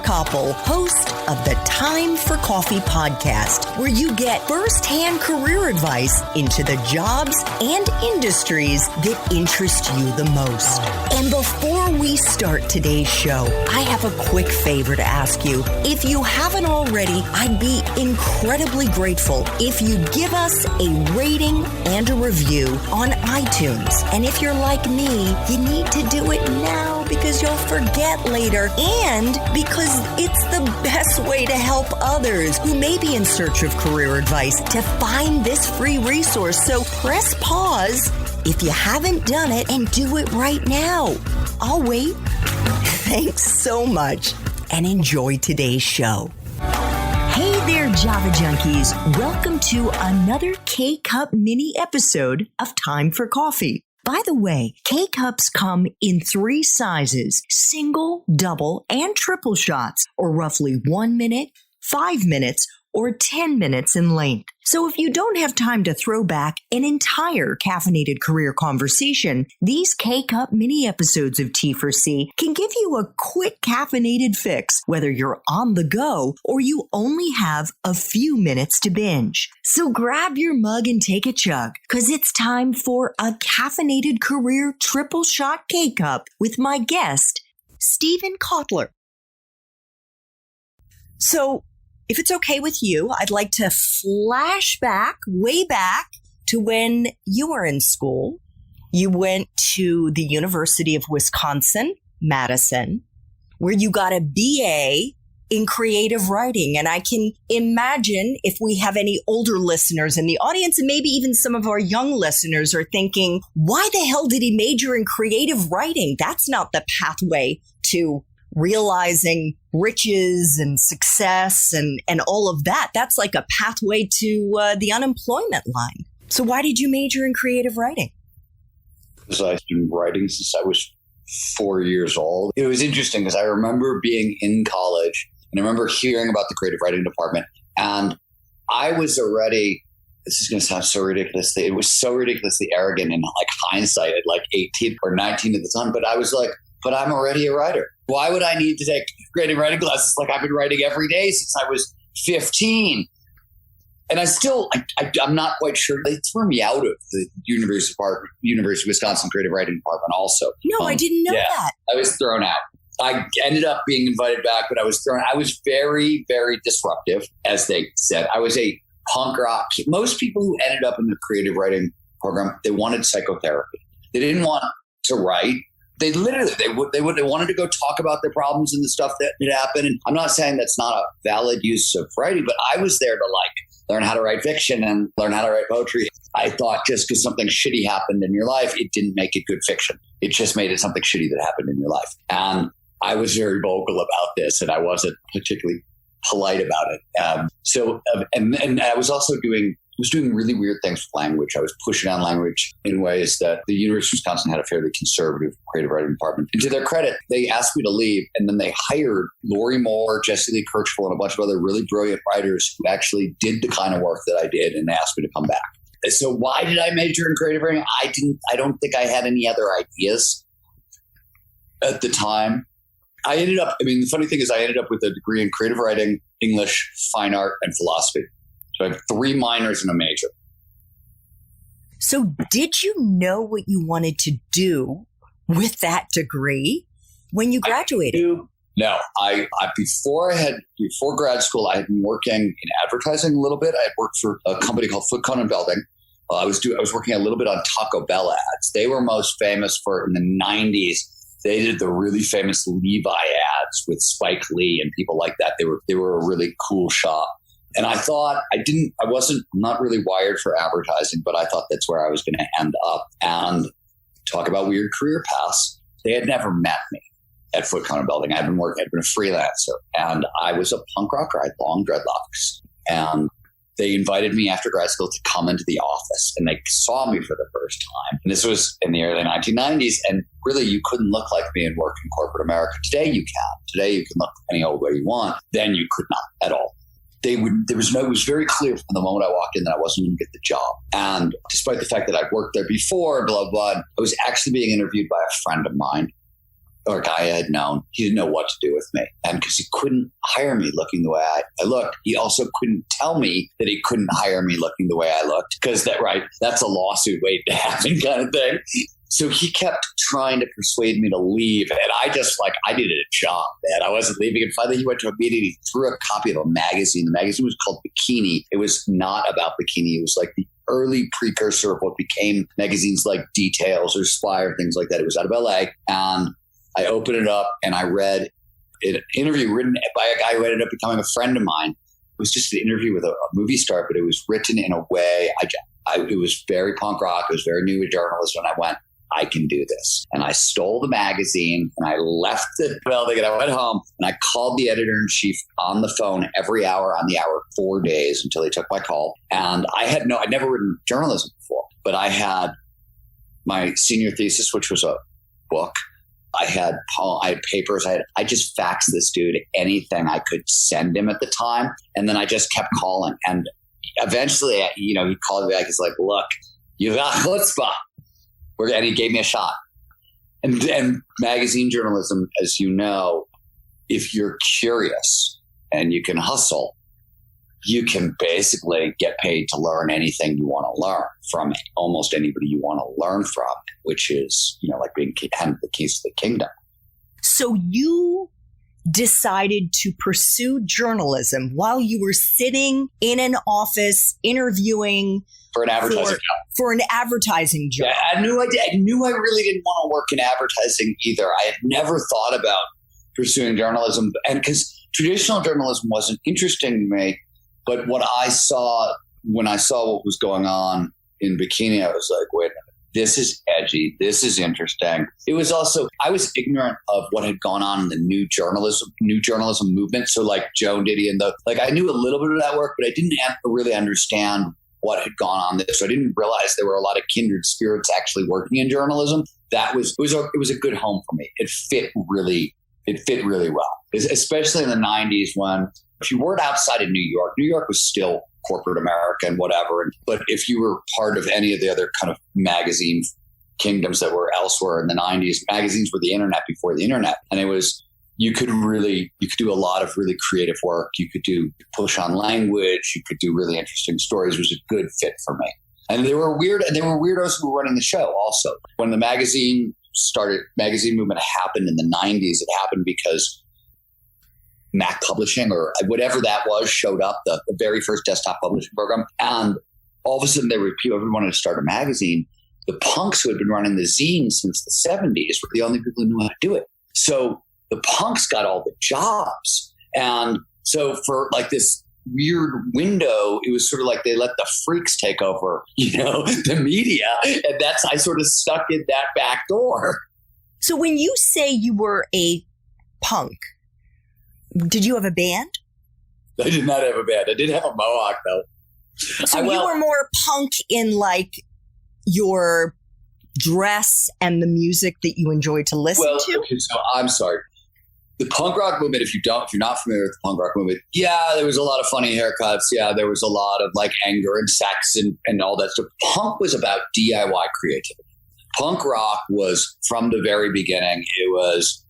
Koppel, host of the Time for Coffee podcast, where you get first-hand career advice into the jobs and industries that interest you the most. And before we start today's show, I have a quick favor to ask you. If you haven't already, I'd be incredibly grateful if you give us a rating and a review on iTunes. And if you're like me, you need to do it now because you'll forget later and because it's the best way to help others who may be in search of career advice to find this free resource. So press pause if you haven't done it and do it right now. I'll wait. Thanks so much and enjoy today's show. Hey there, Java Junkies. Welcome to another K-Cup mini episode of Time for Coffee. By the way, K-Cups come in 3 sizes, single, double, and triple shots, or roughly 1 minute, 5 minutes, or 10 minutes in length. So if you don't have time to throw back an entire caffeinated career conversation, these K-Cup mini episodes of T4C can give you a quick caffeinated fix, whether you're on the go or you only have a few minutes to binge. So grab your mug and take a chug, because it's time for a caffeinated career triple shot K-Cup with my guest, Stephen Kotler. So, if it's okay with you, I'd like to flash back, way back to when you were in school. You went to the University of Wisconsin, Madison, where you got a BA in creative writing. And I can imagine if we have any older listeners in the audience, and maybe even some of our young listeners are thinking, why the hell did he major in creative writing? That's not the pathway to realizing riches and success and all of that. That's like a pathway to the unemployment line. So why did you major in creative writing? Because I've been writing since I was 4 years old. It was interesting because I remember being in college and I remember hearing about the creative writing department. And I was already, this is going to sound so ridiculous. It was so ridiculously arrogant in like hindsight at like 18 or 19 at the time. But I was like, but I'm already a writer. Why would I need to take creative writing classes? Like I've been writing every day since I was 15. And I still, I'm not quite sure. They threw me out of the University of Wisconsin Creative Writing Department also. No, I didn't know that. I was thrown out. I ended up being invited back, but I was thrown out. I was very, very disruptive, as they said. I was a punk rock. Most people who ended up in the creative writing program, they wanted psychotherapy. They didn't want to write. They literally, they wanted to go talk about their problems and the stuff that had happened. And I'm not saying that's not a valid use of writing, but I was there to learn how to write fiction and learn how to write poetry. I thought just because something shitty happened in your life, it didn't make it good fiction. It just made it something shitty that happened in your life. And I was very vocal about this, and I wasn't particularly polite about it. And I was also doing really weird things with language. I was pushing on language in ways that the University of Wisconsin had a fairly conservative creative writing department. And to their credit, they asked me to leave, and then they hired Lori Moore, Jesse Lee Kirchhoff, and a bunch of other really brilliant writers who actually did the kind of work that I did, and they asked me to come back. So why did I major in creative writing? I don't think I had any other ideas at the time. The funny thing is I ended up with a degree in creative writing, English, fine art, and philosophy. So I have 3 minors and a major. So did you know what you wanted to do with that degree when you graduated? No, before grad school, I had been working in advertising a little bit. I had worked for a company called Foot Cone and Belding. I was working a little bit on Taco Bell ads. They were most famous for in the 90s. They did the really famous Levi ads with Spike Lee and people like that. They were a really cool shop. And I thought I'm not really wired for advertising, but I thought that's where I was going to end up. And talk about weird career paths. They had never met me at Foot Cone and Belding. I'd been a freelancer, and I was a punk rocker. I had long dreadlocks, and they invited me after grad school to come into the office, and they saw me for the first time. And this was in the early 1990s, and really you couldn't look like me and work in corporate America. Today you can. Today you can look any old way you want. Then you could not at all. It was very clear from the moment I walked in that I wasn't going to get the job. And despite the fact that I'd worked there before, blah, blah, I was actually being interviewed by a friend of mine or a guy I had known, he didn't know what to do with me. And because he couldn't hire me looking the way I looked, he also couldn't tell me that he couldn't hire me looking the way I looked. Because that's a lawsuit waiting to happen kind of thing. So he kept trying to persuade me to leave. And I needed a job, man. I wasn't leaving. And finally he went to a meeting. He threw a copy of a magazine. The magazine was called Bikini. It was not about bikini. It was like the early precursor of what became magazines like Details or Spire, things like that. It was out of LA. And I opened it up and I read an interview written by a guy who ended up becoming a friend of mine. It was just an interview with a movie star, but it was written in a way, it was very punk rock. It was very new journalism. And I went, I can do this. And I stole the magazine and I left the building and I went home and I called the editor-in-chief on the phone every hour on the hour, 4 days until he took my call. And I'd never written journalism before, but I had my senior thesis, which was a book. I had papers. I just faxed this dude anything I could send him at the time. And then I just kept calling. And eventually, he called me back. He's like, look, you got chutzpah. And he gave me a shot. And magazine journalism, as you know, if you're curious and you can hustle, you can basically get paid to learn anything you want to learn from almost anybody you want to learn from, which is, like being handed the keys to the kingdom. So you decided to pursue journalism while you were sitting in an office interviewing for an advertising job. For an advertising job. Yeah, I knew I really didn't want to work in advertising either. I had never thought about pursuing journalism, and because traditional journalism wasn't interesting to me. But what I saw when I saw what was going on in Bikini, I was like, wait a minute, this is edgy. This is interesting. It was also, I was ignorant of what had gone on in the new journalism movement. So like Joan Didion and I knew a little bit of that work, but I didn't really understand what had gone on there. So I didn't realize there were a lot of kindred spirits actually working in journalism. It was a good home for me. It fit really well, especially in the 90s when if you weren't outside of New York was still corporate America and whatever. But if you were part of any of the other kind of magazine kingdoms that were elsewhere in the 90s, magazines were the internet before the internet. And you could do a lot of really creative work. You could do push on language. You could do really interesting stories. It was a good fit for me. And they were weirdos who were running the show also. When the magazine movement happened in the 90s, it happened because Mac Publishing or whatever that was showed up, the very first desktop publishing program. And all of a sudden people wanted to start a magazine. The punks who had been running the zine since the 70s were the only people who knew how to do it. So the punks got all the jobs. And so for like this weird window, it was sort of like they let the freaks take over, the media. And I sort of stuck in that back door. So when you say you were a punk, did you have a band? I did not have a band. I did have a mohawk, though. So you were more punk in like your dress and the music that you enjoyed to listen to? Okay, so I'm sorry. The punk rock movement, if you're not familiar with the punk rock movement, there was a lot of funny haircuts. Yeah, there was a lot of like anger and sex and all that stuff. Punk was about DIY creativity. Punk rock was from the very beginning. It was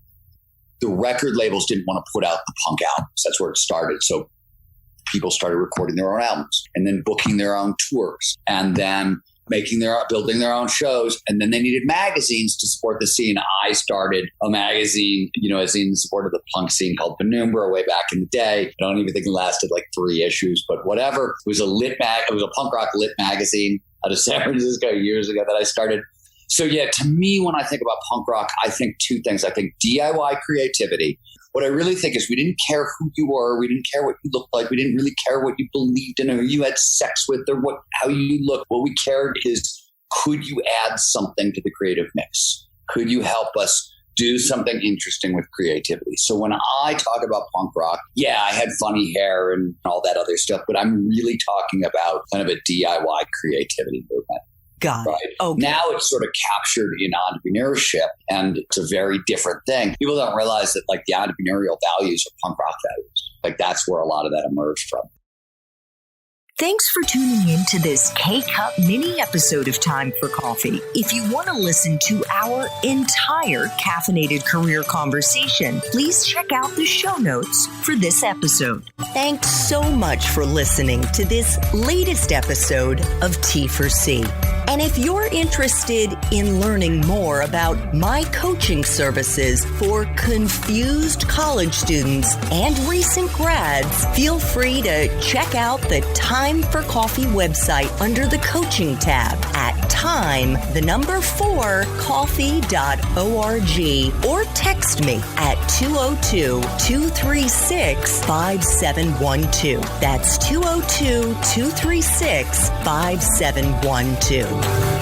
the record labels didn't want to put out the punk albums. That's where it started. So people started recording their own albums and then booking their own tours and then building their own shows. And then they needed magazines to support the scene. I started a magazine, in support of the punk scene called Penumbra way back in the day. I don't even think it lasted like 3 issues, but whatever. It was a punk rock lit magazine out of San Francisco years ago that I started. So yeah, to me, when I think about punk rock, I think 2 things. I think DIY creativity. What I really think is we didn't care who you were. We didn't care what you looked like. We didn't really care what you believed in or who you had sex with or how you looked. What we cared is, could you add something to the creative mix? Could you help us do something interesting with creativity? So when I talk about punk rock, I had funny hair and all that other stuff, but I'm really talking about kind of a DIY creativity movement. Got right. it. Okay. Now it's sort of captured in entrepreneurship, and it's a very different thing. People don't realize that like the entrepreneurial values are punk rock values. Like that's where a lot of that emerged from. Thanks for tuning in to this K-Cup mini episode of Time for Coffee. If you want to listen to our entire caffeinated career conversation, please check out the show notes for this episode. Thanks so much for listening to this latest episode of T4C. And if you're interested in learning more about my coaching services for confused college students and recent grads, feel free to check out the Time for Coffee website under the coaching tab at time4coffee.org or text me at 202-236-5712. That's 202-236-5712.